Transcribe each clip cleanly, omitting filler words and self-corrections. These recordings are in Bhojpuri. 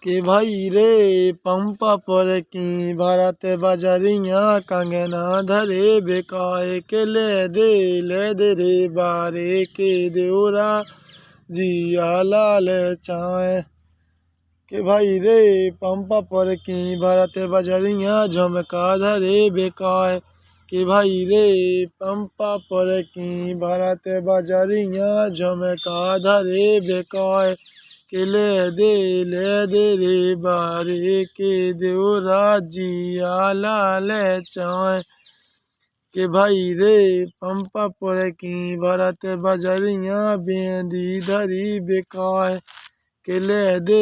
के भाई रे पंपा पर की भारत बजरिया कंगना धरे बेकाए के ले दे रे बारे के देवरा जिया लाल चाय के भाई रे पंपा पर की भारत बजरिया झमका धरे बेकाए के भाई रे पंपा पर की भारत बजरिया झमका धरे बेकाए के ले दे रे बारे के देवरा जिया लाल चाय के भाई रे पंपा पर की भारत बजरिया बेंदी धरी बेकाय के ले दे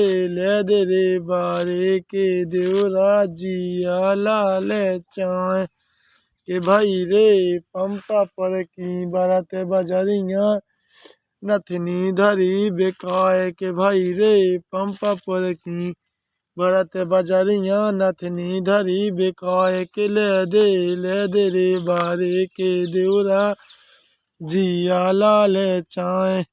रे बारे के देवरा जिया लाल चाय के भाई रे पंपा पर की भारत बजरिया नथनी धरी बेकाय के भाई रे पंपा पर की भारत बजरिया नथनी धरी बेकाय के ले दे रे बारे के देवरा जिया लाल चाय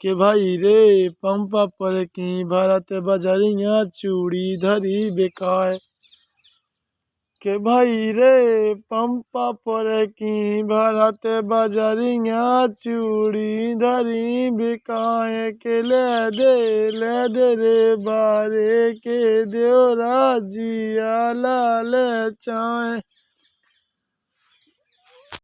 के भाई रे पंपा पर की भारत बजरिया चूड़ी धरी बेकाय के भाई रे पंपा पर की भारत बजरिया चूड़ी धरी बिकाए के ले दे रे बारे के देवरा जिया लाल चाय।